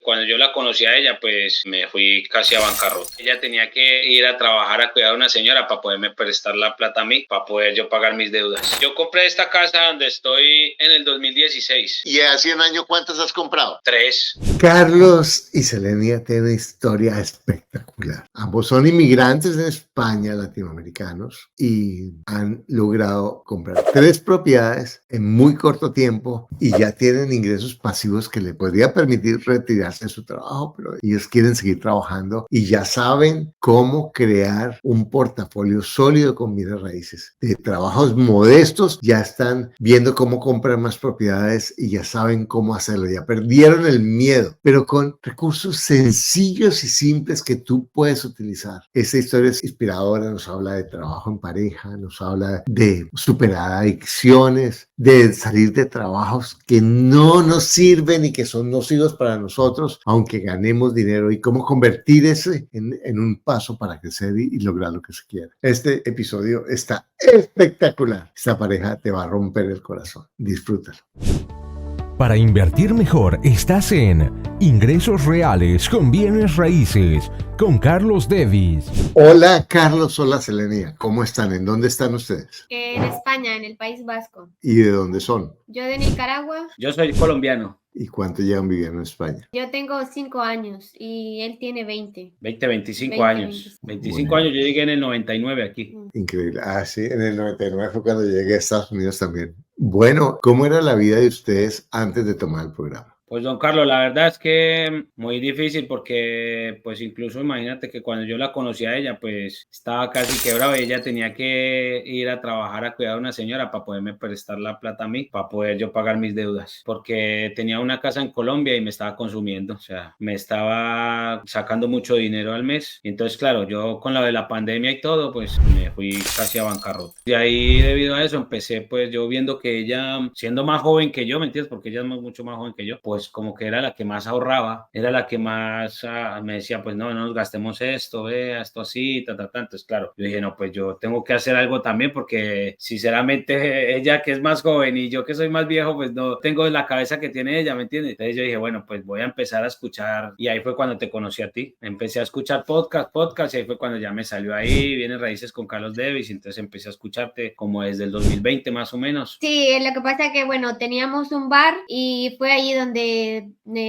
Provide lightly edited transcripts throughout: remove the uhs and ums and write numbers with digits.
Cuando yo la conocí a ella, pues me fui casi a bancarrota. Ella tenía que ir a trabajar a cuidar a una señora para poderme prestar la plata a mí, para poder yo pagar mis deudas. Yo compré esta casa donde estoy en el 2016. ¿Y hace un año cuántas has comprado? 3. Carlos y Selenia tienen una historia espectacular. Ambos son inmigrantes en España, latinoamericanos, y han logrado comprar 3 propiedades en muy corto tiempo y ya tienen ingresos pasivos que le podría permitir retirarse de su trabajo, pero ellos quieren seguir trabajando y ya saben cómo crear un portafolio sólido con bienes raíces. De trabajos modestos ya están viendo cómo comprar más propiedades y ya saben cómo hacerlo, ya perdieron el miedo, pero con recursos sencillos y simples que tú puedes utilizar. Esta historia es inspiradora, nos habla de trabajo en pareja, nos habla de superar adicciones, de salir de trabajos que no nos sirven y que son nocivos para nosotros, aunque ganemos dinero, y cómo convertir ese en un paso para crecer y lograr lo que se quiere. Este episodio está espectacular. Esta pareja te va a romper el corazón. Disfrútalo. Para invertir mejor, estás en Ingresos Reales con Bienes Raíces con Carlos Devis. Hola Carlos, hola Selenia. ¿Cómo están? ¿En dónde están ustedes? En España, en el País Vasco. ¿Y de dónde son? Yo de Nicaragua. Yo soy colombiano. ¿Y cuánto llevan viviendo en España? Yo tengo 5 años y él tiene 20. 25 años. 25 Bueno. años, yo llegué en el 99 aquí. Increíble. Ah, sí, en el 99 fue cuando llegué a Estados Unidos también. Bueno, ¿cómo era la vida de ustedes antes de tomar el programa? Pues don Carlos, la verdad es que muy difícil porque pues incluso imagínate que cuando yo la conocí a ella pues estaba casi quebrado y ella tenía que ir a trabajar a cuidar a una señora para poderme prestar la plata a mí, para poder yo pagar mis deudas, porque tenía una casa en Colombia y me estaba consumiendo, o sea, me estaba sacando mucho dinero al mes. Y entonces claro, yo con lo de la pandemia y todo pues me fui casi a bancarrota. Y ahí debido a eso empecé pues yo viendo que ella, siendo más joven que yo, ¿me entiendes? Porque ella es mucho más joven que yo, pues como que era la que más ahorraba, era la que más me decía, pues no nos gastemos esto, vea, esto así, Entonces, claro, yo dije, no, pues yo tengo que hacer algo también porque sinceramente ella que es más joven y yo que soy más viejo, pues no tengo la cabeza que tiene ella, ¿me entiendes? Entonces yo dije, bueno, pues voy a empezar a escuchar y ahí fue cuando te conocí a ti. Empecé a escuchar podcast y ahí fue cuando ya me salió ahí, Bienes Raíces con Carlos Devis, entonces empecé a escucharte como desde el 2020 más o menos. Sí, lo que pasa es que, bueno, teníamos un bar y fue allí donde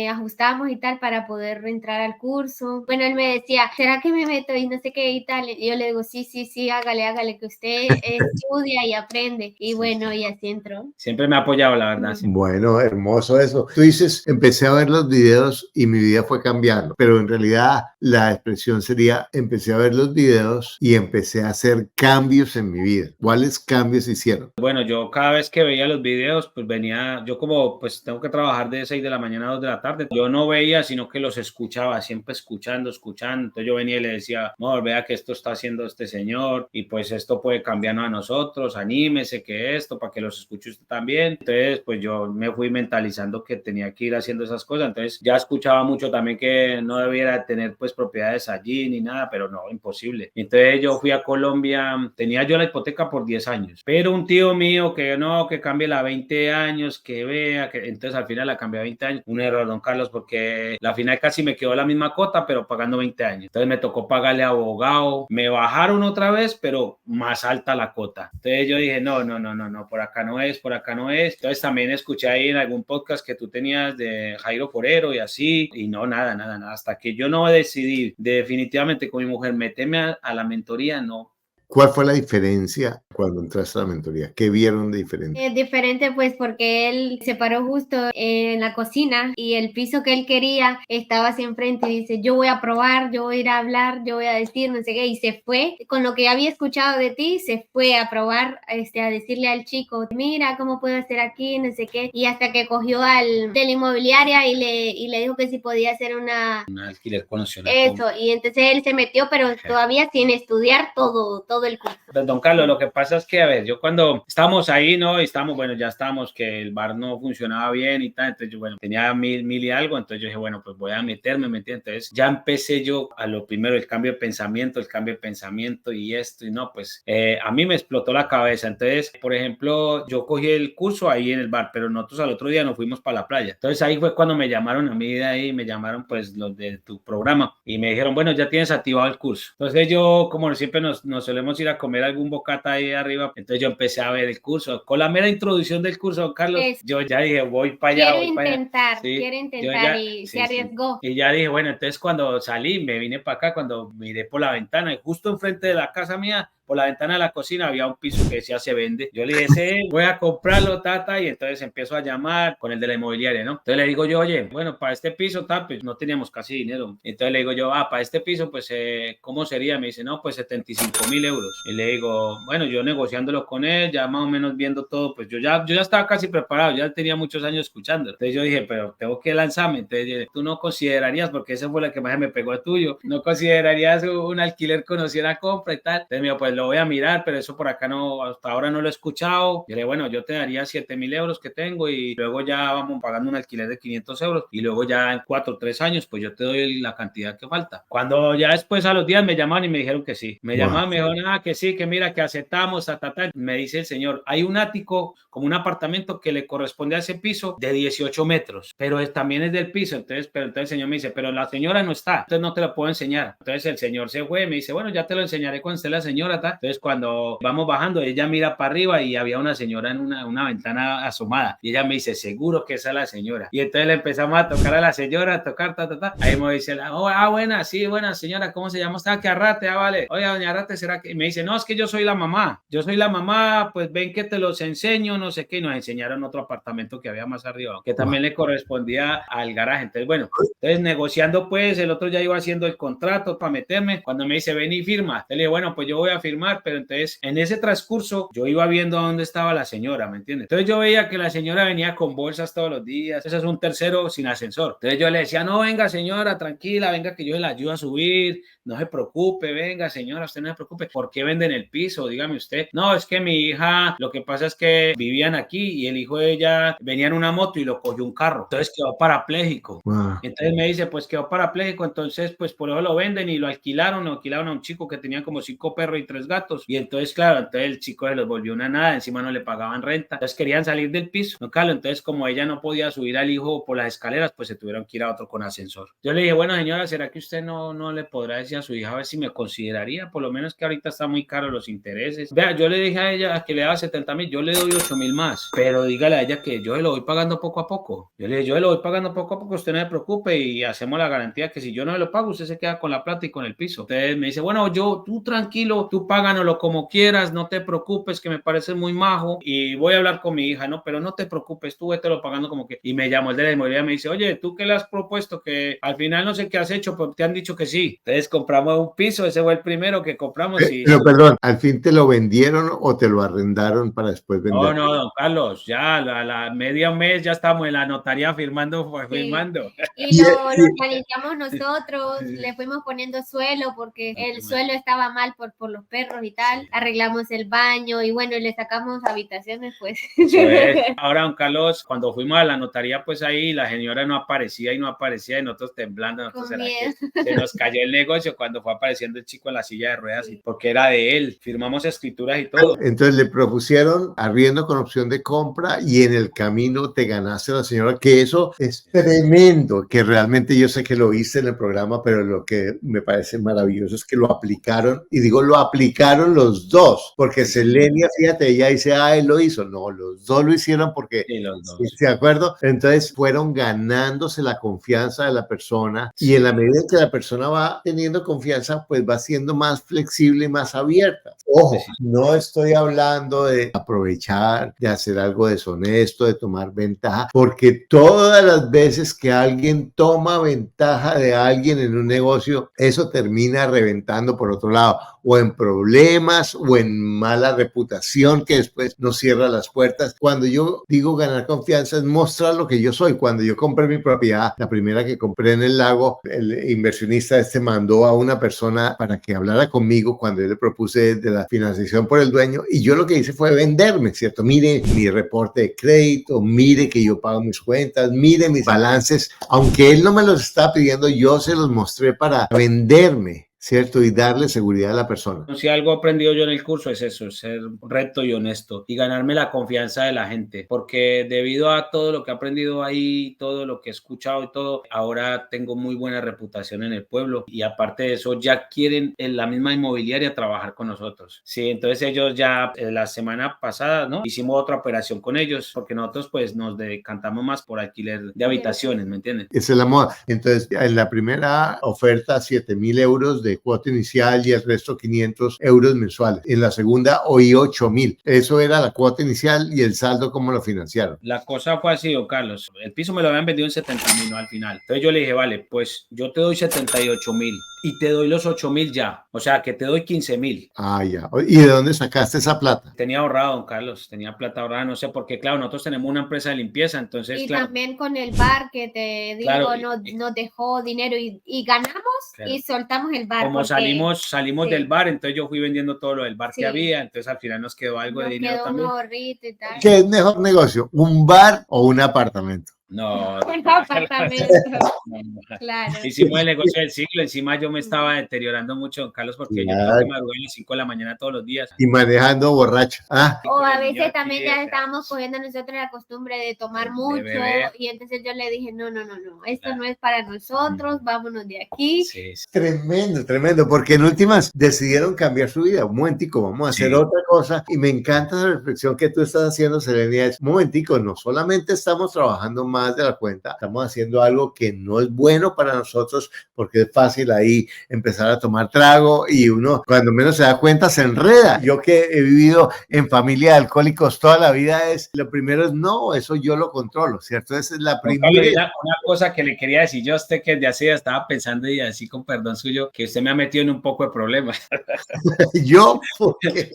ajustamos y tal para poder entrar al curso. Bueno, él me decía, ¿será que me meto? Y no sé qué y tal. Y yo le digo, sí, hágale, que usted estudia y aprende. Y bueno, y así entró. Siempre me ha apoyado, la verdad. Sí. Bueno, hermoso eso. Tú dices, empecé a ver los videos y mi vida fue cambiando, pero en realidad la expresión sería, empecé a ver los videos y empecé a hacer cambios en mi vida. ¿Cuáles cambios hicieron? Bueno, yo cada vez que veía los videos, pues venía, yo como pues tengo que trabajar de 6 de la mañana a 2 de la tarde, yo no veía, sino que los escuchaba, siempre escuchando. Entonces yo venía y le decía, no, vea que esto está haciendo este señor y pues esto puede cambiarnos a nosotros, anímese que esto, para que los escuche usted también. Entonces pues yo me fui mentalizando que tenía que ir haciendo esas cosas, entonces ya escuchaba mucho también que no debiera tener pues propiedades allí ni nada, pero no, imposible. Entonces yo fui a Colombia, tenía yo la hipoteca por 10 años, pero un tío mío que no, que cambie la 20 años, que vea, que entonces al final la cambié a 20 años. Un error, don Carlos, porque la final casi me quedó la misma cuota, pero pagando 20 años. Entonces me tocó pagarle abogado, me bajaron otra vez, pero más alta la cuota. Entonces yo dije, no, por acá no es. Entonces también escuché ahí en algún podcast que tú tenías de Jairo Forero y así, y no, nada. Hasta que yo no decidí definitivamente con mi mujer meterme a la mentoría, no. ¿Cuál fue la diferencia cuando entraste a la mentoría? ¿Qué vieron de diferente? Es diferente pues porque él se paró justo en la cocina y el piso que él quería estaba así enfrente y dice, yo voy a probar, yo voy a ir a hablar, yo voy a decir, no sé qué, y se fue, con lo que había escuchado de ti, se fue a probar, a decirle al chico, mira cómo puedo hacer aquí, no sé qué, y hasta que cogió de la inmobiliaria y le dijo que si podía hacer un alquiler condicional. Eso, y entonces él se metió, pero todavía sin estudiar todo todo el curso. Pues, don Carlos, lo que pasa es que, a ver, yo cuando estábamos ahí, ¿no? Y estamos, bueno, ya estábamos que el bar no funcionaba bien y tal, entonces yo, bueno, tenía mil y algo, entonces yo dije, bueno, pues voy a meterme, entonces ya empecé yo a lo primero, el cambio de pensamiento y esto, y no, pues a mí me explotó la cabeza, entonces, por ejemplo, yo cogí el curso ahí en el bar, pero nosotros al otro día nos fuimos para la playa, entonces ahí fue cuando me llamaron a mí de ahí, me llamaron pues los de tu programa y me dijeron, bueno, ya tienes activado el curso, entonces yo, como siempre nos solemos ir a comer algún bocata ahí arriba, entonces yo empecé a ver el curso, con la mera introducción del curso, don Carlos, yo ya dije, voy para allá, quiero intentar y se arriesgó. Y ya dije, bueno, entonces cuando salí, me vine para acá, cuando miré por la ventana, y justo enfrente de la casa mía, por la ventana de la cocina había un piso que decía se vende. Yo le dije, voy a comprarlo, tata, y entonces empiezo a llamar con el de la inmobiliaria, ¿no? Entonces le digo yo, oye, bueno, para este piso, tal, pues no teníamos casi dinero. Entonces le digo yo, para este piso, pues, ¿cómo sería? Me dice, no, pues 75.000 euros. Y le digo, bueno, yo negociándolo con él, ya más o menos viendo todo, pues yo ya estaba casi preparado, ya tenía muchos años escuchándolo. Entonces yo dije, pero tengo que lanzarme. Entonces tú no considerarías, porque esa fue la que más me pegó a tuyo, no considerarías un alquiler conocido a compra y tal. Entonces me dijo, pues lo voy a mirar, pero eso por acá no, hasta ahora no lo he escuchado. Y le dije, bueno, yo te daría 7.000 euros que tengo y luego ya vamos pagando un alquiler de 500 euros y luego ya en 4 o 3 años, pues yo te doy la cantidad que falta. Cuando ya después a los días me llamaron y me dijeron que sí. Me llamaron, me dijeron, que sí, que mira, que aceptamos, Me dice el señor, hay un ático, como un apartamento que le corresponde a ese piso de 18 metros, pero también es del piso. Entonces el señor me dice, pero la señora no está, entonces no te lo puedo enseñar. Entonces el señor se fue, me dice, bueno, ya te lo enseñaré cuando esté la señora, tal. Entonces cuando vamos bajando, ella mira para arriba y había una señora en una ventana asomada y ella me dice, seguro que esa es la señora. Y entonces le empezamos a tocar a la señora, a tocar, Ahí me dice, buena, sí, buena señora, ¿cómo se llama? Está que Arrate, vale. Oye, doña Arrate, ¿será que? Y me dice, no, es que yo soy la mamá, pues ven que te los enseño, no sé qué. Y nos enseñaron otro apartamento que había más arriba, que también le correspondía al garaje. Entonces, bueno, negociando, pues el otro ya iba haciendo el contrato para meterme. Cuando me dice, ven y firma, le dije, bueno, pues yo voy a firmar, pero entonces en ese transcurso yo iba viendo dónde estaba la señora, ¿me entiendes? Entonces yo veía que la señora venía con bolsas todos los días, ese es un tercero sin ascensor. Entonces yo le decía, no, venga señora, tranquila, venga que yo le ayudo a subir, no se preocupe, venga señora, usted no se preocupe. ¿Por qué venden el piso? Dígame usted. No, es que mi hija, lo que pasa es que vivían aquí y el hijo de ella venía en una moto y lo cogió un carro, entonces quedó parapléjico. Entonces me dice, pues quedó parapléjico, entonces pues por eso lo venden y lo alquilaron a un chico que tenía como 5 perros y 3 gatos. Y entonces, claro, entonces el chico se los volvió una nada, encima no le pagaban renta, entonces querían salir del piso, ¿no, Carlos? Entonces como ella no podía subir al hijo por las escaleras, pues se tuvieron que ir a otro con ascensor. Yo le dije, bueno señora, ¿será que usted no le podrá decir a su hija a ver si me consideraría? Por lo menos que ahorita está muy caro los intereses. Vea, yo le dije a ella que le daba 70.000, yo le doy 8.000 más, pero dígale a ella que yo se lo voy pagando poco a poco. Yo le dije, yo se lo voy pagando poco a poco, usted no se preocupe y hacemos la garantía que si yo no se lo pago, usted se queda con la plata y con el piso. Entonces me dice, bueno, tú tranquilo, tú páganoslo como quieras, no te preocupes, que me parece muy majo y voy a hablar con mi hija, ¿no? Pero no te preocupes, tú vete lo pagando como que. Y me llamó el de la inmobiliaria y me dice, oye, ¿tú qué le has propuesto? Que al final no sé qué has hecho, pero te han dicho que sí. Entonces compramos un piso, ese fue el primero que compramos. Pero perdón, ¿al fin te lo vendieron o te lo arrendaron para después vender? No, don Carlos, ya la media mes ya estamos en la notaría firmando. Y lo organizamos nosotros, le fuimos poniendo suelo porque el suelo estaba mal por los perros y tal, arreglamos el baño y bueno, le sacamos habitaciones, pues. Ahora, don Carlos, cuando fuimos a la notaría, pues ahí la señora no aparecía y nosotros temblando, se nos cayó el negocio cuando fue apareciendo el chico en la silla de ruedas, porque era de él, firmamos escrituras y todo. Entonces le propusieron arriendo con opción de compra y en el camino te ganaste a la señora, que eso es tremendo, que realmente yo sé que lo viste en el programa, pero lo que me parece maravilloso es que lo aplicaron, y digo lo aplicaron los dos, porque Selenia, fíjate, ella dice, él lo hizo, no, los dos lo hicieron porque, sí, los dos. ¿de acuerdo? Entonces fueron ganándose la confianza de la persona y en la medida que la persona va teniendo confianza, pues va siendo más flexible y más abierta. Ojo, no estoy hablando de aprovechar, de hacer algo deshonesto, de tomar ventaja, porque todas las veces que alguien toma ventaja de alguien en un negocio, eso termina reventando por otro lado. o en problemas o en mala reputación que después nos cierra las puertas. Cuando yo digo ganar confianza es mostrar lo que yo soy. Cuando yo compré mi propiedad, la primera que compré en el lago, el inversionista mandó a una persona para que hablara conmigo cuando yo le propuse de la financiación por el dueño, y yo lo que hice fue venderme, ¿cierto? Mire mi reporte de crédito, mire que yo pago mis cuentas, mire mis balances, aunque él no me los estaba pidiendo, yo se los mostré para venderme, ¿cierto? Y darle seguridad a la persona. Si algo he aprendido yo en el curso es eso, ser recto y honesto y ganarme la confianza de la gente, porque debido a todo lo que he aprendido ahí, todo lo que he escuchado y todo, ahora tengo muy buena reputación en el pueblo, y aparte de eso ya quieren en la misma inmobiliaria trabajar con nosotros. Sí, entonces ellos ya la semana pasada, ¿no? Hicimos otra operación con ellos, porque nosotros pues nos decantamos más por alquiler de habitaciones, ¿me entiendes? Esa es la moda. Entonces, en la primera oferta, 7,000 euros de cuota inicial y el resto 500 euros mensuales. En la segunda, oí 8,000. Eso era la cuota inicial, y el saldo, ¿cómo lo financiaron? La cosa fue así, don Carlos. El piso me lo habían vendido en 70,000, ¿no? Al final. Entonces yo le dije, vale, pues yo te doy 78,000 y te doy los 8,000 ya. O sea, que te doy 15,000. Ah, ya. ¿Y de dónde sacaste esa plata? Tenía ahorrado, don Carlos. Tenía plata ahorrada, no sé por qué. Claro, nosotros tenemos una empresa de limpieza, entonces, Y claro. también con el bar que te digo, Claro, nos dejó dinero y ganamos, claro. y soltamos el bar. Como porque salimos sí. del bar, entonces yo fui vendiendo todo lo del bar Sí. que había, entonces al final nos quedó algo de nos dinero quedó también. un ahorrito y tal. ¿Qué es mejor negocio? ¿Un bar o un apartamento? No, Un apartamento, claro. hicimos el negocio del siglo. Encima yo me estaba deteriorando mucho, don Carlos, porque yo tengo Claro. que madrugar a las 5 de la mañana todos los días. Y manejando borracho. Ah, O a Con el niño veces también aquí, ya o sea, estábamos cogiendo nosotros la costumbre de tomar de mucho, beber. y entonces yo le dije, no, esto Claro. no es para nosotros, vámonos de aquí. Sí, sí. tremendo, tremendo, porque en últimas decidieron cambiar su vida. Un momentico, vamos a hacer Sí. otra cosa. Y me encanta esa reflexión que tú estás haciendo, Selenia. Es, un momentico, no solamente estamos trabajando más de la cuenta, estamos haciendo algo que no es bueno para nosotros, porque es fácil ahí empezar a tomar trago, y uno cuando menos se da cuenta se enreda. Yo que he vivido en familia de alcohólicos toda la vida, lo primero es no, eso yo lo controlo, ¿cierto? Esa es la Don primera. Carlos, una cosa que le quería decir yo a usted, que desde hace ya estaba pensando, y así con perdón suyo, que usted me ha metido en un poco de problemas. Yo,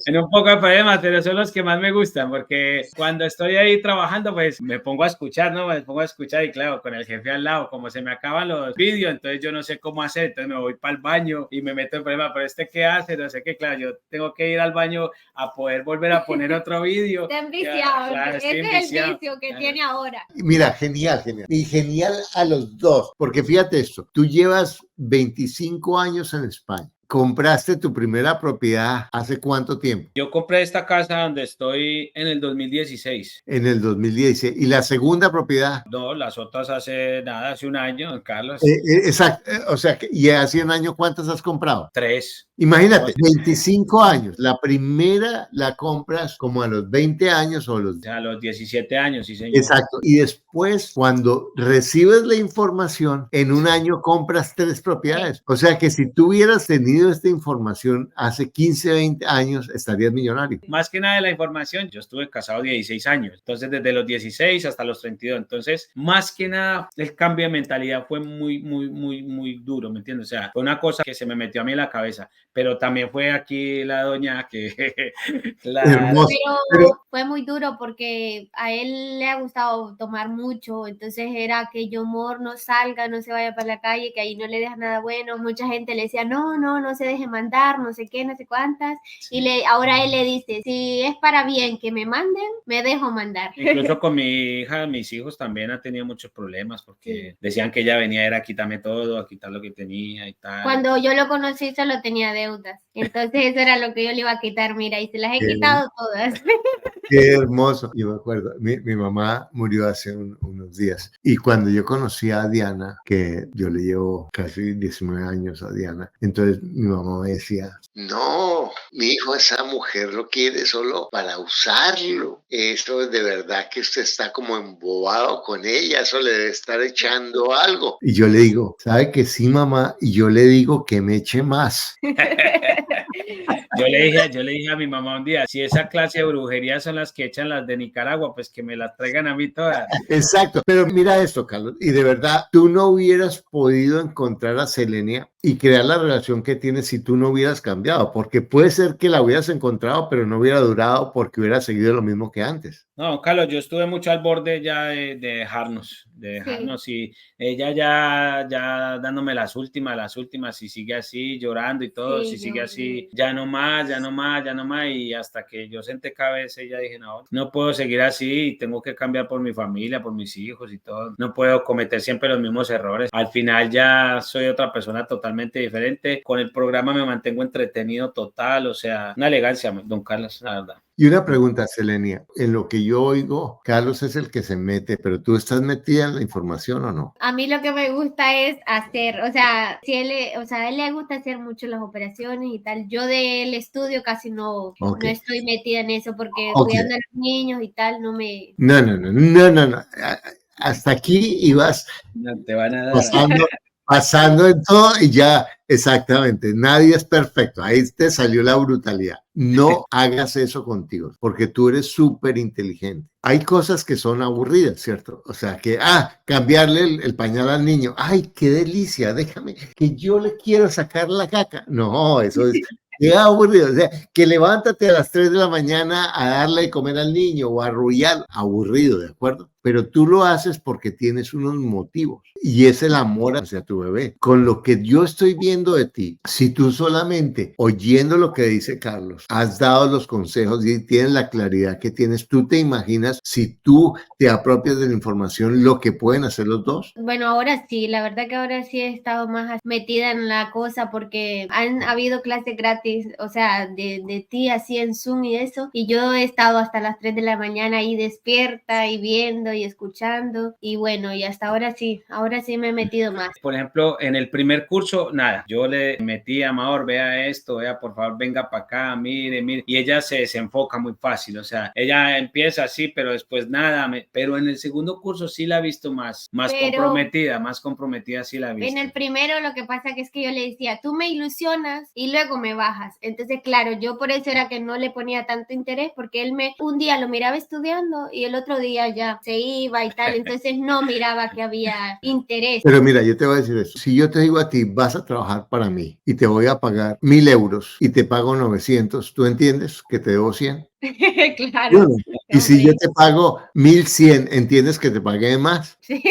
En un poco de problemas, pero son los que más me gustan, porque cuando estoy ahí trabajando, pues me pongo a escuchar, ¿no? Me pongo a escuchar, y claro, con el jefe al lado, como se me acaban los vídeos, entonces yo no sé cómo hacer, entonces me voy para el baño y me meto en problemas. Pero ¿qué hace? No sé qué, claro, yo tengo que ir al baño a poder volver a poner otro vídeo. Está enviciado, Claro, estoy ese es el enviciado. vicio que Claro. tiene ahora. mira, genial, genial. Y genial a los dos, porque fíjate esto, tú llevas 25 años en España. ¿Compraste tu primera propiedad hace cuánto tiempo? Yo compré esta casa donde estoy en el 2016. En el 2016. ¿Y la segunda propiedad? No, las otras hace nada, hace un año, Carlos. Exacto. O sea, ¿y hace un año cuántas has comprado? 3. Imagínate, 25 años. La primera la compras como a los 20 años o los... A los 17 años, sí, señor. Exacto. Y después, cuando recibes la información, en un año compras 3 propiedades. O sea que si tú hubieras tenido esta información hace 15, 20 años, estarías millonario. Más que nada de la información, yo estuve casado 16 años, entonces desde los 16 hasta los 32, entonces más que nada el cambio de mentalidad fue muy duro, ¿me entiendes? O sea, fue una cosa que se me metió a mí en la cabeza, pero también fue aquí la doña que... Hermoso. Pero fue muy duro porque a él le ha gustado tomar mucho, entonces era que yo, amor, no salga, no se vaya para la calle, que ahí no le deja nada bueno. Mucha gente le decía, no se deje mandar, no sé qué, no sé cuántas. Sí. Y ahora él le dice, si es para bien que me manden, me dejo mandar. Incluso con mi hija, mis hijos también han tenido muchos problemas porque decían que ella venía era a quitarme todo, a quitar lo que tenía y tal. Cuando yo lo conocí solo tenía deudas, entonces eso era lo que yo le iba a quitar, mira, y se las he quitado todas. Qué hermoso. Yo me acuerdo, mi mamá murió hace unos días, y cuando yo conocí a Diana, que yo le llevo casi 19 años a Diana, entonces mi mamá me decía, No, mi hijo, esa mujer lo quiere solo para usarlo. Eso de verdad que usted está como embobado con ella, eso le debe estar echando algo. y yo le digo, ¿sabe que sí, mamá? Y yo le digo que me eche más. Yo le dije a mi mamá un día, si esa clase de brujería son las que echan las de Nicaragua, pues que me las traigan a mí todas. Exacto. Pero mira esto, Carlos, y de verdad, tú no hubieras podido encontrar a Selenia y crear la relación que tienes si tú no hubieras cambiado, porque puede ser que la hubieras encontrado, pero no hubiera durado porque hubiera seguido lo mismo que antes. No, Carlos, yo estuve mucho al borde ya de dejarnos y ella ya dándome las últimas, si sigue así, llorando y todo, si sigue así, ya no más, y hasta que yo senté cabeza y ya dije, no puedo seguir así, tengo que cambiar por mi familia, por mis hijos y todo, no puedo cometer siempre los mismos errores, al final ya soy otra persona totalmente diferente, con el programa me mantengo entretenido total, o sea, una elegancia, don Carlos, la verdad. Y una pregunta, Selenia, en lo que yo oigo, Carlos es el que se mete, pero ¿tú estás metida en la información o no? A mí lo que me gusta es hacer, o sea, si él, a él le gusta hacer mucho las operaciones y tal. Yo del estudio casi no estoy metida en eso porque cuidando a los niños y tal, no me... No. Hasta aquí ibas te van a dar. pasando en todo y ya, exactamente, nadie es perfecto. Ahí te salió la brutalidad. No hagas eso contigo, porque tú eres súper inteligente. Hay cosas que son aburridas, ¿cierto? O sea, que, cambiarle el pañal al niño. ¡Ay, qué delicia! Déjame, que yo le quiero sacar la caca. No, eso es... Qué aburrido, o sea, que levántate a las 3 de la mañana a darle de comer al niño o a arrullar, aburrido, ¿de acuerdo? Pero tú lo haces porque tienes unos motivos y es el amor hacia tu bebé. Con lo que yo estoy viendo de ti, si tú solamente oyendo lo que dice Carlos, has dado los consejos y tienes la claridad que tienes, tú te imaginas si tú te apropias de la información lo que pueden hacer los dos. Bueno, ahora sí, la verdad que ahora sí he estado más metida en la cosa porque han habido clases gratis, o sea, de ti así en Zoom y eso, y yo he estado hasta las 3 de la mañana ahí despierta y viendo y escuchando, y bueno, y hasta ahora sí me he metido más. Por ejemplo, en el primer curso, nada, yo le metí a Amador, vea esto, vea, por favor, venga para acá, mire, y ella se desenfoca muy fácil, o sea, ella empieza así, pero después nada, pero en el segundo curso sí la he visto más comprometida sí la he visto. En el primero lo que pasa que es que yo le decía, tú me ilusionas y luego me bajas, entonces claro, yo por eso era que no le ponía tanto interés, porque él un día lo miraba estudiando y el otro día ya se iba y tal, entonces no miraba que había interés. Pero mira, yo te voy a decir eso. Si yo te digo a ti, vas a trabajar para mí y te voy a pagar 1.000 euros y te pago 900, ¿tú entiendes que te debo 100? Claro. Bueno, y si yo te pago 1.100, ¿entiendes que te pagué más? Sí.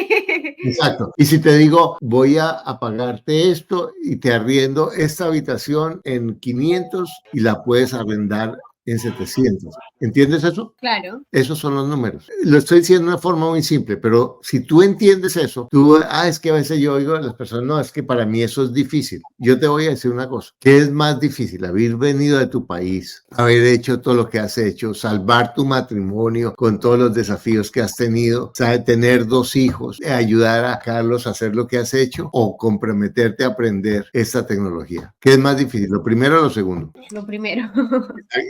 Exacto. Y si te digo, voy a pagarte esto y te arriendo esta habitación en 500 y la puedes arrendar en 700. ¿Entiendes eso? Claro. Esos son los números. Lo estoy diciendo de una forma muy simple, pero si tú entiendes eso, es que a veces yo oigo a las personas, no, es que para mí eso es difícil. Yo te voy a decir una cosa, ¿qué es más difícil? Haber venido de tu país, haber hecho todo lo que has hecho, salvar tu matrimonio con todos los desafíos que has tenido, ¿sabes? Tener 2 hijos, ayudar a Carlos a hacer lo que has hecho o comprometerte a aprender esta tecnología. ¿Qué es más difícil? ¿Lo primero o lo segundo? Lo primero.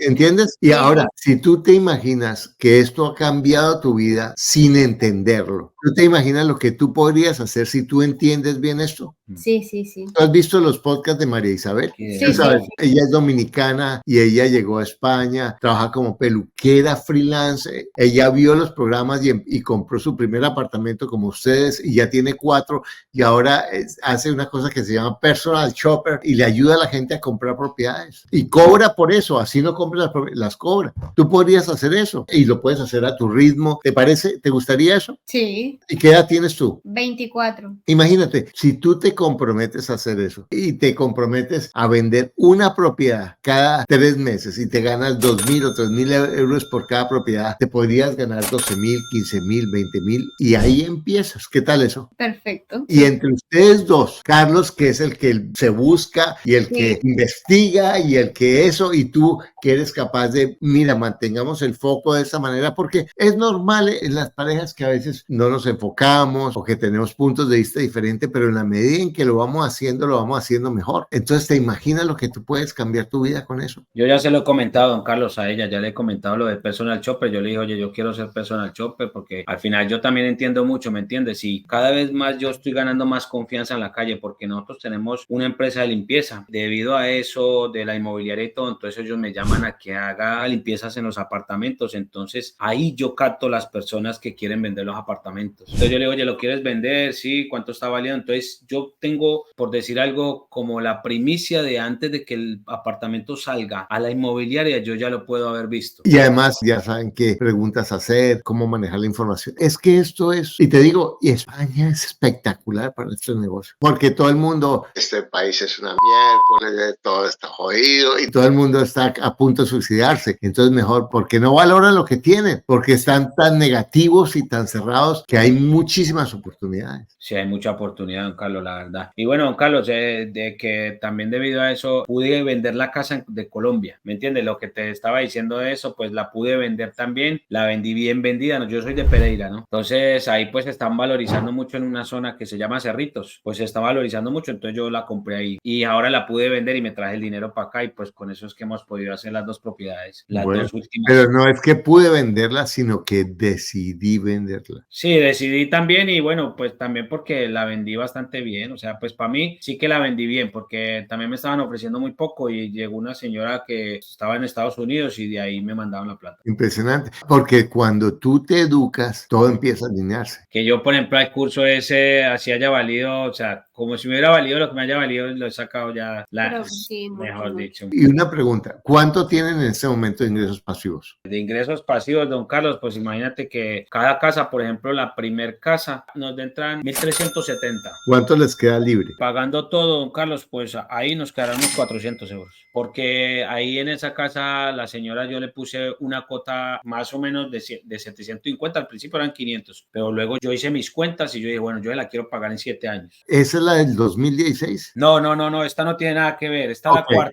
¿Entiendes? Y ahora, si tú te imaginas que esto ha cambiado tu vida sin entenderlo, ¿tú te imaginas lo que tú podrías hacer si tú entiendes bien esto? Sí. ¿Tú has visto los podcasts de María Isabel? Sí, ¿Sabes? Ella es dominicana y ella llegó a España, trabaja como peluquera freelance. Ella vio los programas y compró su primer apartamento como ustedes y ya tiene 4 y ahora hace una cosa que se llama personal shopper y le ayuda a la gente a comprar propiedades y cobra por eso, así no compra las cobra. Tú podrías hacer eso y lo puedes hacer a tu ritmo. ¿Te parece? ¿Te gustaría eso? Sí. ¿Y qué edad tienes tú? 24. Imagínate, si tú te comprometes a hacer eso y te comprometes a vender una propiedad cada 3 meses y te ganas 2.000 o 3.000 euros por cada propiedad, te podrías ganar 12.000, 15.000, 20.000 y ahí empiezas. ¿Qué tal eso? Perfecto. Y entre ustedes dos, Carlos, que es el que se busca y el que investiga y el que eso, y tú que eres capaz de, mira, mantengamos el foco de esta manera, porque es normal en las parejas que a veces no nos enfocamos o que tenemos puntos de vista diferentes, pero en la medida en que lo vamos haciendo mejor. Entonces, ¿te imaginas lo que tú puedes cambiar tu vida con eso? Yo ya se lo he comentado, don Carlos, a ella, ya le he comentado lo de personal shopper. Yo le dije, oye, yo quiero ser personal shopper porque al final yo también entiendo mucho, ¿me entiendes? Y cada vez más yo estoy ganando más confianza en la calle porque nosotros tenemos una empresa de limpieza. Debido a eso, de la inmobiliaria y todo, entonces ellos me llaman aquí que haga limpiezas en los apartamentos. Entonces ahí yo capto las personas que quieren vender los apartamentos. Entonces yo le digo, oye, ¿lo quieres vender? Sí, ¿cuánto está valiendo? Entonces yo tengo, por decir algo, como la primicia de antes de que el apartamento salga a la inmobiliaria, yo ya lo puedo haber visto. Y además ya saben qué preguntas hacer, cómo manejar la información. Es que esto es, y te digo, y España es espectacular para este negocio, porque todo el mundo, este país es una miércoles, todo está jodido y todo el mundo está a punto de suicidarse. Entonces mejor, porque no valoran lo que tienen, porque están tan negativos y tan cerrados que hay muchísimas oportunidades. Sí, hay mucha oportunidad, don Carlos, la verdad. Y bueno, don Carlos, de que también debido a eso pude vender la casa de Colombia, ¿me entiendes? Lo que te estaba diciendo de eso, pues la pude vender también, la vendí bien vendida, ¿no? Yo soy de Pereira, ¿no? Entonces ahí pues están valorizando mucho en una zona que se llama Cerritos, pues se está valorizando mucho, entonces yo la compré ahí y ahora la pude vender y me traje el dinero para acá y pues con eso es que hemos podido hacer las dos propiedades, las Bueno, dos últimas. pero no es que pude venderla, sino que decidí venderla. Sí, decidí también y bueno, pues también porque la vendí bastante bien, o sea, pues para mí sí que la vendí bien porque también me estaban ofreciendo muy poco y llegó una señora que estaba en Estados Unidos y de ahí me mandaban la plata. Impresionante, porque cuando tú te educas, todo empieza a alinearse. Que yo, por ejemplo, el curso ese así haya valido, o sea, como si me hubiera valido lo que me haya valido, lo he sacado ya, Pero sí, mejor mucho. dicho. Y una pregunta, ¿cuánto tienen en este momento de ingresos pasivos? De ingresos pasivos, don Carlos, pues imagínate que cada casa, por ejemplo, la primer casa nos entran 1.370. ¿Cuánto les queda libre? Pagando todo, don Carlos, pues ahí nos quedarán unos 400 euros. Porque ahí en esa casa, la señora, yo le puse una cuota más o menos de 750. Al principio eran 500, pero luego yo hice mis cuentas y yo dije, bueno, yo la quiero pagar en 7 años. ¿Esa es la del 2016? No, esta no tiene nada que ver. Esta es la Okay, cuarta.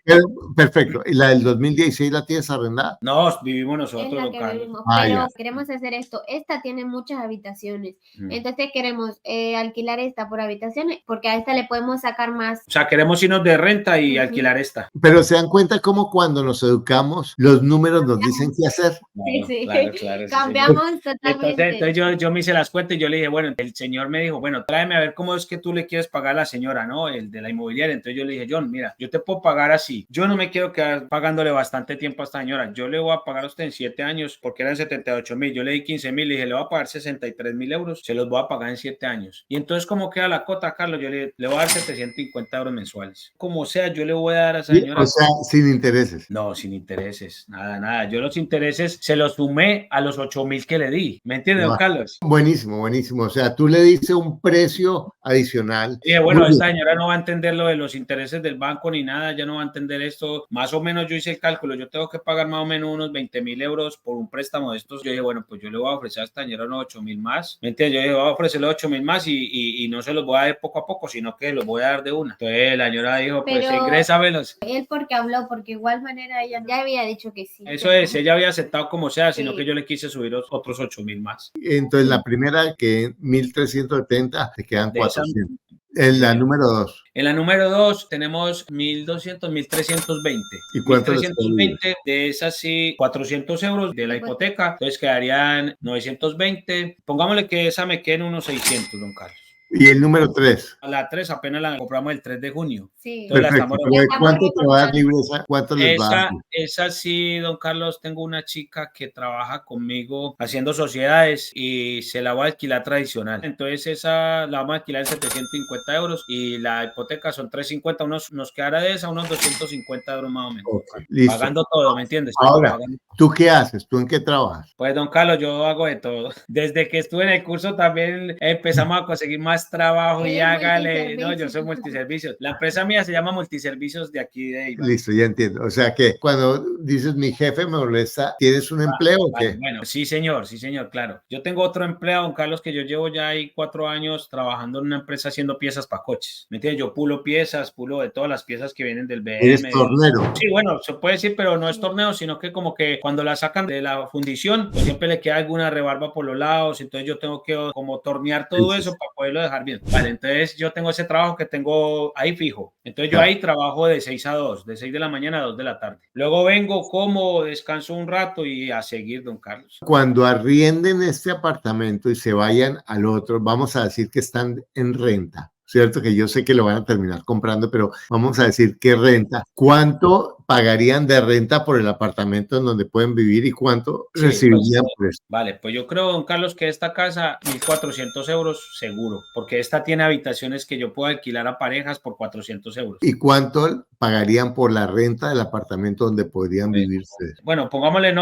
perfecto. ¿Y la del 2016 la tienes arrendada? No, vivimos Es nosotros, la don que Carlos. vivimos, Ah, pero ya. queremos hacer esto. Esta tiene muchas habitaciones, Mm. entonces queremos alquilar esta por habitaciones, porque a esta le podemos sacar más. O sea, queremos irnos de renta y Ujú. alquilar esta. Pero se dan cuenta cómo cuando nos educamos, los números nos dicen qué hacer. Claro, Sí, claro, sí, señor. cambiamos totalmente. Entonces yo me hice las cuentas y yo le dije, bueno, el señor me dijo, bueno, tráeme a ver cómo es que tú le quieres pagar a la señora, ¿no? El de la inmobiliaria. Entonces yo le dije, John, mira, yo te puedo pagar así. Yo no me quiero quedar pagándole bastante tiempo a esta señora. Yo le voy a pagar a usted en 7 años porque eran 78.000. Yo le di 15.000, le dije, le voy a pagar 63.000 euros. Se los voy a pagar en 7 años. Y entonces, ¿cómo queda la cota, Carlos? Yo le voy a dar 750 euros mensuales. Como sea, yo le voy a dar a esa señora. O sea, sin intereses. No, sin intereses, nada. Yo los intereses se los sumé a los 8.000 que le di. ¿Me entiende, don Carlos? Buenísimo, buenísimo. O sea, tú le dices un precio adicional. Dije, bueno, esta señora no va a entender lo de los intereses del banco ni nada, ya no va a entender esto. Más o menos yo hice el cálculo, yo tengo que pagar más o menos unos 20.000 euros por un préstamo de estos. Yo dije, bueno, pues yo le voy a ofrecer a esta señora unos 8.000 más. ¿Me entiendes? Yo dije, voy a ofrecerle 8.000 más y no se los voy a dar poco a poco, sino que los voy a dar de una. Entonces la señora dijo, pues Pero ingrésamelos. él porque habló, porque igual manera ella ya había dicho que sí. Eso es, ella había aceptado como sea, sino Sí. que yo le quise subir otros 8.000 más. Entonces, la primera que 1.370, te quedan De esa- 400. En la Sí. número 2. En la número 2 tenemos 1.200, 1.320. ¿Y cuánto les 1.320 de esas sí, 400 euros de la hipoteca, entonces quedarían 920. Pongámosle que esa me quede en unos 600, don Carlos. Y el número 3. La 3 apenas la compramos el 3 de junio. Sí. Entonces la Perfecto. estamos Pero ¿de estamos ¿cuánto te va a dar libre esa? ¿Cuánto les va a dar? Esa sí, don Carlos, tengo una chica que trabaja conmigo haciendo sociedades y se la voy a alquilar tradicional. Entonces esa la vamos a alquilar en 750 euros y la hipoteca son 350. Nos quedará de esa unos 250 euros más o menos. Ok, listo. Pagando todo, ¿me entiendes? Ahora, Pagando. ¿tú qué haces? ¿Tú en qué trabajas? Pues, don Carlos, yo hago de todo. Desde que estuve en el curso también empezamos a conseguir más trabajo y Él es hágale. No, yo multiservicios. soy multiservicios. La empresa mía se llama Multiservicios de aquí de Eibar. Listo, ya entiendo. O sea que cuando dices mi jefe me molesta, ¿tienes un empleo o qué? Bueno, sí, señor, claro. Yo tengo otro empleado, don Carlos, que yo llevo ya ahí 4 años trabajando en una empresa haciendo piezas para coches. ¿Me entiendes? Yo pulo piezas, pulo de todas las piezas que vienen del BM. Eres tornero. Sí, bueno, se puede decir, pero no es torneo, sino que como que cuando la sacan de la fundición, pues siempre le queda alguna rebarba por los lados, entonces yo tengo que como tornear todo eso para poderlo dejar bien. Vale, entonces yo tengo ese trabajo que tengo ahí fijo. Entonces yo ahí trabajo de 6 a 2, de 6 de la mañana a 2 de la tarde. Luego vengo, como, descanso un rato y a seguir, don Carlos. Cuando arrienden este apartamento y se vayan al otro, vamos a decir que están en renta, ¿cierto? Que yo sé que lo van a terminar comprando, pero vamos a decir que renta. ¿Cuánto pagarían de renta por el apartamento en donde pueden vivir y cuánto Sí, recibirían pues, por eso? vale, pues yo creo, don Carlos, que esta casa, 1.400 euros seguro, porque esta tiene habitaciones que yo puedo alquilar a parejas por 400 euros. ¿Y cuánto pagarían por la renta del apartamento donde podrían vivir ustedes? Bueno, pongámosle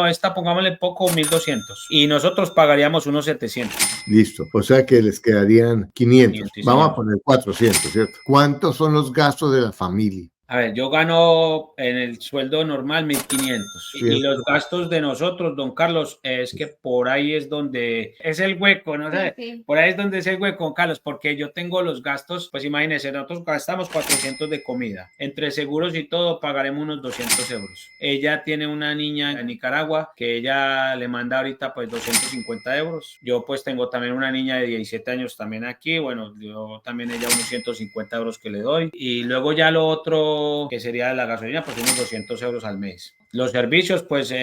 poco, 1.200. Y nosotros pagaríamos unos 700. Listo. O sea que les quedarían 500. Sí, Vamos señor. a poner 400, ¿cierto? ¿Cuántos son los gastos de la familia? A ver, yo gano en el sueldo normal 1.500. Y Cierto. los gastos de nosotros, don Carlos, es que por ahí es donde es el hueco, ¿no? Sí. Por ahí es donde es el hueco, don Carlos, porque yo tengo los gastos, pues imagínense, nosotros gastamos 400 de comida. Entre seguros y todo pagaremos unos 200 euros. Ella tiene una niña en Nicaragua que ella le manda ahorita pues 250 euros. Yo pues tengo también una niña de 17 años también aquí. Bueno, yo también ella unos 150 euros que le doy. Y luego ya lo otro que sería la gasolina, pues unos 200 euros al mes. Los servicios, pues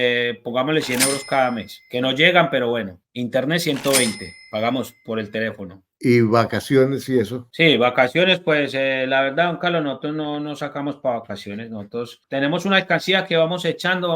pongámosle 100 euros cada mes, que no llegan, pero bueno. Internet 120, pagamos por el teléfono. ¿Y vacaciones y eso? Sí, vacaciones, pues la verdad, don Carlos, nosotros no sacamos para vacaciones. Nosotros tenemos una alcancía que vamos echando,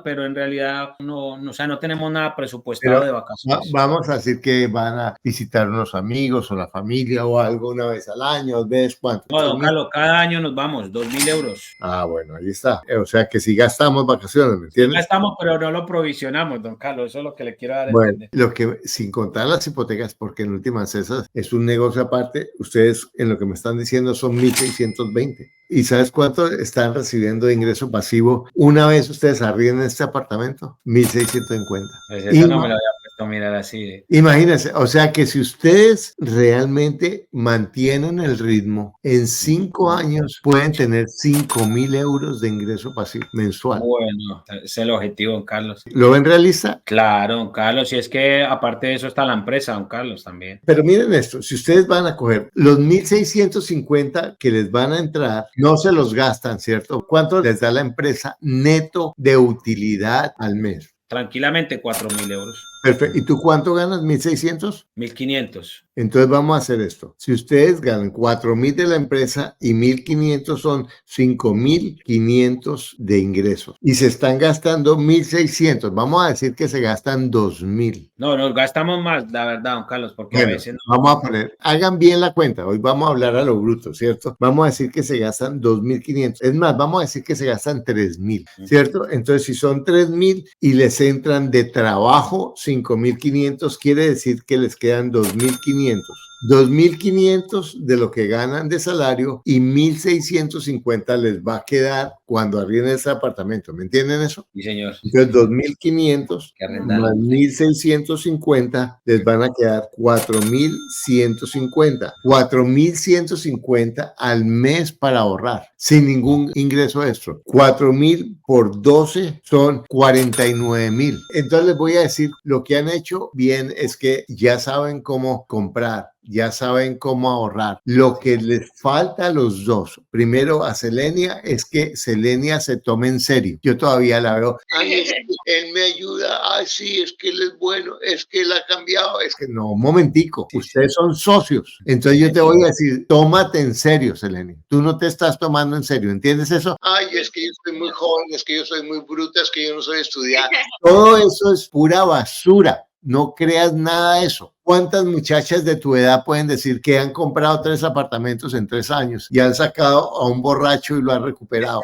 pero en realidad o sea, no tenemos nada presupuestado Pero de vacaciones. vamos a decir que van a visitar unos amigos o la familia o algo una vez al año, 2 veces, ¿cuánto? No, don Carlos, cada año nos vamos, 2.000 euros. Ah, bueno, ahí está. O sea que si gastamos vacaciones, ¿me Ya entiendes? estamos, pero no lo provisionamos, don Carlos, eso es lo que le quiero dar a Bueno, entender. lo que, sin contar las hipotecas, porque en últimas esas es un negocio aparte, ustedes en lo que me están diciendo son 1.620. ¿Y sabes cuánto están recibiendo de ingreso pasivo una vez ustedes arrienden este apartamento? 1.650. Pues eso no me lo había puesto a mirar así. Imagínense, o sea que si ustedes realmente mantienen el ritmo, en 5 años pueden tener 5.000 euros de ingreso pasivo mensual. Bueno, es el objetivo, don Carlos. ¿Lo ven realista? Claro, don Carlos, y es que aparte de eso está la empresa, don Carlos, también. Pero miren esto, si ustedes van a coger los 1.650 que les van a entrar, no se los gastan, ¿cierto? ¿Cuánto les da la empresa neto de utilidad al mes? Tranquilamente 4.000 euros. Perfecto. ¿Y tú cuánto ganas? ¿1.600? 1.500. Entonces vamos a hacer esto. Si ustedes ganan 4.000 de la empresa y 1.500 son 5.500 de ingresos y se están gastando 1.600, vamos a decir que se gastan 2.000. No, nos gastamos más, la verdad, don Carlos, porque Bueno, a veces no. vamos a poner, hagan bien la cuenta, hoy vamos a hablar a lo bruto, ¿cierto? Vamos a decir que se gastan 2.500, es más, vamos a decir que se gastan 3.000, ¿cierto? Entonces, si son 3.000 y les entran de trabajo 5.500, quiere decir que les quedan 2.500. 2.500 de lo que ganan de salario y 1.650 les va a quedar cuando arrienden ese apartamento, ¿me entienden eso? Sí, señor. Entonces, 2.500 Que arrendar. más 1.650 les van a quedar 4.150. 4.150 al mes para ahorrar, sin ningún ingreso extra. 4.000 por 12 son 49.000. Entonces les voy a decir, lo que han hecho bien es que ya saben cómo comprar, ya saben cómo ahorrar. Lo que les falta a los dos, primero a Selenia, es que Selenia se tome en serio. Yo todavía la veo. Ay, es que él me ayuda. Ay, sí, es que él es bueno. Es que él ha cambiado. Es que... No, un momentico, ustedes son socios. Entonces yo te voy a decir, tómate en serio, Selenia. Tú no te estás tomando en serio, ¿entiendes eso? Ay, es que yo soy muy joven, es que yo soy muy bruta, es que yo no soy estudiante. Todo eso es pura basura. No creas nada de eso. ¿Cuántas muchachas de tu edad pueden decir que han comprado 3 apartamentos en 3 años y han sacado a un borracho y lo han recuperado?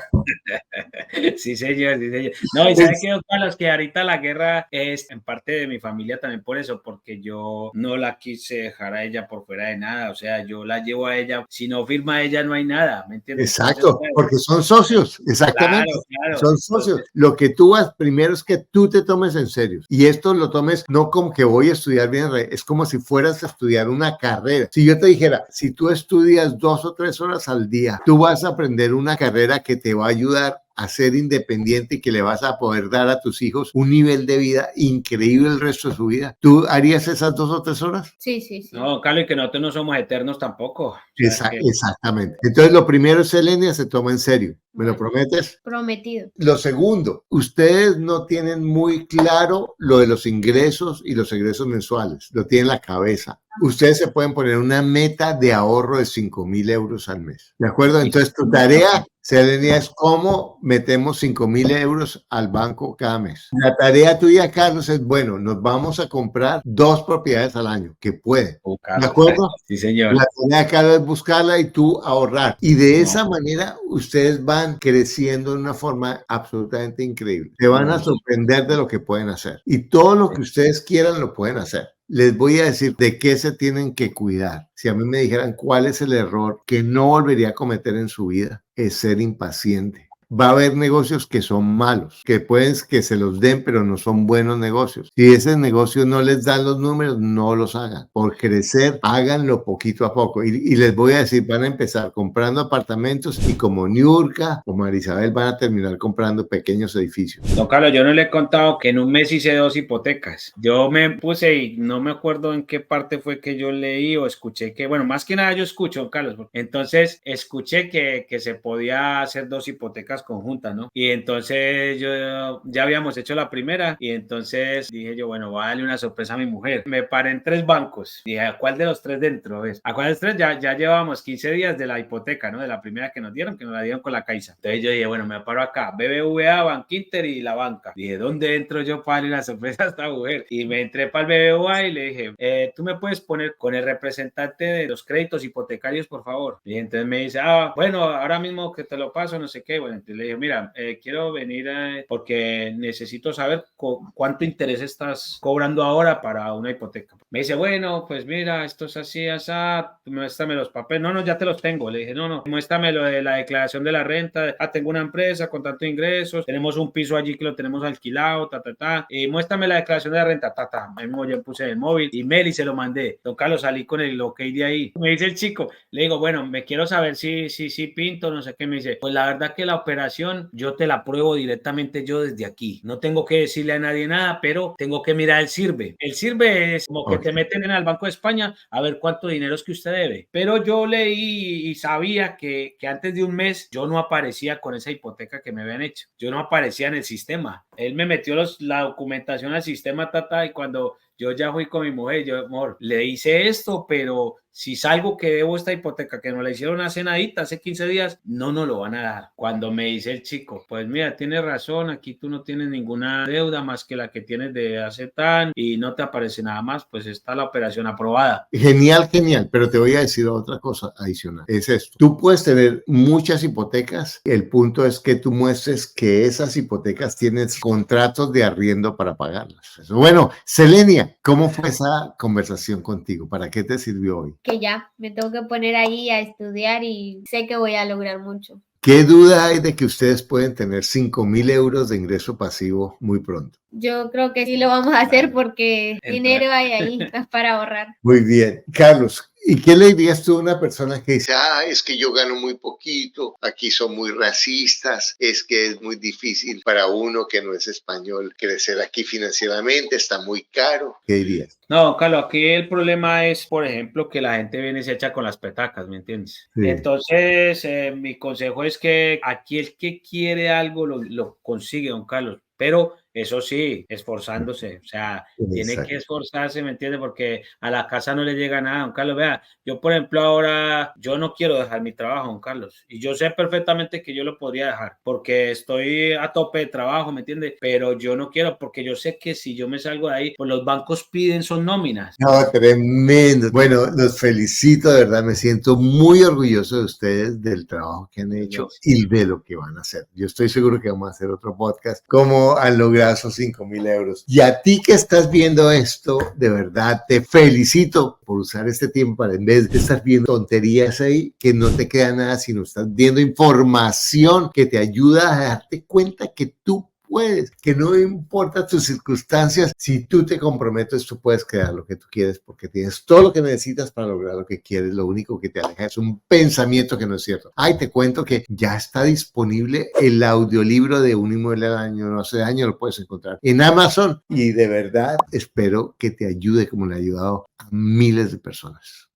Sí, señor, sí, señor. No, y ¿sabe qué, don Carlos? Que ahorita la guerra es en parte de mi familia también por eso, porque yo no la quise dejar a ella por fuera de nada. O sea, yo la llevo a ella. Si no firma ella, no hay nada, ¿me entiendes? Exacto, Entonces, porque son socios, exactamente. Claro. Son socios. Lo que tú vas primero es que tú te tomes en serio y esto lo tomes no como que voy a estudiar bien, es como si fueras a estudiar una carrera. Si yo te dijera, si tú estudias 2 o 3 horas al día, tú vas a aprender una carrera que te va a ayudar a ser independiente y que le vas a poder dar a tus hijos un nivel de vida increíble el resto de su vida. ¿Tú harías esas 2 o 3 horas? Sí, sí, sí. No, Carlos, y que nosotros no somos eternos tampoco. O sea, que... Exactamente. Entonces, lo primero es Selenia se toma en serio. ¿Me lo prometes? Prometido. Lo segundo, ustedes no tienen muy claro lo de los ingresos y los egresos mensuales. Lo tienen en la cabeza. Ustedes se pueden poner una meta de ahorro de 5.000 euros al mes. ¿De acuerdo? Entonces, tu tarea Selenia, es cómo metemos 5.000 euros al banco cada mes. La tarea tuya, Carlos, es, bueno, nos vamos a comprar 2 propiedades al año, que puede. ¿De Carlos, acuerdo? sí, señor. La tarea de Carlos es buscarla y tú ahorrar. Y de No. esa manera ustedes van creciendo de una forma absolutamente increíble. Se van a sorprender de lo que pueden hacer. Y todo lo que ustedes quieran lo pueden hacer. Les voy a decir de qué se tienen que cuidar. Si a mí me dijeran cuál es el error que no volvería a cometer en su vida, es ser impaciente. Va a haber negocios que son malos, que pueden que se los den, pero no son buenos negocios. Si ese negocio no les dan los números, no los hagan. Por crecer, háganlo poquito a poco. Y les voy a decir, van a empezar comprando apartamentos y como Niurka o Marisabel van a terminar comprando pequeños edificios. Don Carlos, yo no le he contado que en un mes hice 2 hipotecas. Yo me puse y no me acuerdo en qué parte fue que yo leí o escuché que, bueno, más que nada yo escucho, don Carlos. Entonces escuché que se podía hacer 2 hipotecas conjuntas, ¿no? Y entonces yo ya habíamos hecho la primera y entonces dije yo, bueno, voy a darle una sorpresa a mi mujer. Me paré en 3 bancos. Dije, ¿a cuál de los 3 dentro es? ¿A cuál de los 3? Ya llevábamos 15 días de la hipoteca, ¿no? De la primera que nos nos la dieron con la Caixa. Entonces yo dije, bueno, me paro acá, BBVA, Bankinter y la banca. Dije, ¿dónde entro yo para darle una sorpresa a esta mujer? Y me entré para el BBVA y le dije, tú me puedes poner con el representante de los créditos hipotecarios, por favor. Y entonces me dice, bueno, ahora mismo que te lo paso, no sé qué. Bueno, entonces le dije, mira, quiero venir porque necesito saber cuánto interés estás cobrando ahora para una hipoteca. Me dice, bueno, pues mira, esto es así, así, muéstrame los papeles. No, ya te los tengo. Le dije, no, muéstrame lo de la declaración de la renta. Tengo una empresa con tantos ingresos, tenemos un piso allí que lo tenemos alquilado, y muéstrame la declaración de la renta, Ahí mismo yo puse el móvil, email y se lo mandé. Don Carlos, salí con el ok de ahí. Me dice el chico, le digo, bueno, me quiero saber si pinto, no sé qué. Me dice, pues la verdad que la operación yo te la pruebo directamente yo desde aquí. No tengo que decirle a nadie nada, pero tengo que mirar el sirve. El sirve es como que te meten en el Banco de España a ver cuánto dinero es que usted debe. Pero yo leí y sabía que antes de un mes yo no aparecía con esa hipoteca que me habían hecho. Yo no aparecía en el sistema. Él me metió la documentación al sistema, y cuando yo ya fui con mi mujer, yo, amor, le hice esto, pero si salgo que debo esta hipoteca que nos la hicieron hace nadita, hace 15 días, no nos lo van a dar. Cuando me dice el chico, pues mira, tienes razón, aquí tú no tienes ninguna deuda más que la que tienes de hace tan y no te aparece nada más, pues está la operación aprobada. Genial, pero te voy a decir otra cosa adicional. Es esto. Tú puedes tener muchas hipotecas. El punto es que tú muestres que esas hipotecas tienes contratos de arriendo para pagarlas. Bueno, Selenia, ¿cómo fue esa conversación contigo? ¿Para qué te sirvió hoy? Que ya me tengo que poner ahí a estudiar y sé que voy a lograr mucho. ¿Qué duda hay de que ustedes pueden tener 5.000 euros de ingreso pasivo muy pronto? Yo creo que sí lo vamos a hacer porque dinero hay ahí para ahorrar. Muy bien. Carlos, ¿y qué le dirías tú a una persona que dice, es que yo gano muy poquito, aquí son muy racistas, es que es muy difícil para uno que no es español crecer aquí financieramente, está muy caro? ¿Qué dirías? No, Carlos, aquí el problema es, por ejemplo, que la gente viene y se echa con las petacas, ¿me entiendes? Sí. Entonces, mi consejo es que aquí el que quiere algo lo consigue, don Carlos, pero eso sí, esforzándose, o sea, tiene que esforzarse, ¿me entiende? Porque a la casa no le llega nada, don Carlos. Vea, yo por ejemplo ahora, yo no quiero dejar mi trabajo, don Carlos, y yo sé perfectamente que yo lo podría dejar, porque estoy a tope de trabajo, ¿me entiende? Pero yo no quiero, porque yo sé que si yo me salgo de ahí, pues los bancos piden son nóminas. No, tremendo. Bueno, los felicito, de verdad, me siento muy orgulloso de ustedes, del trabajo que han hecho y de lo que van a hacer. Yo estoy seguro que vamos a hacer otro podcast, cómo han logrado esos 5.000 euros. Y a ti que estás viendo esto, de verdad, te felicito por usar este tiempo para, en vez de estar viendo tonterías ahí, que no te queda nada, sino estás viendo información que te ayuda a darte cuenta que tú puedes, que no importa tus circunstancias, si tú te comprometes, tú puedes crear lo que tú quieres porque tienes todo lo que necesitas para lograr lo que quieres. Lo único que te aleja es un pensamiento que no es cierto. Te cuento que ya está disponible el audiolibro de Un Inmueble al Año, no hace año, lo puedes encontrar en Amazon y de verdad espero que te ayude como le ha ayudado a miles de personas.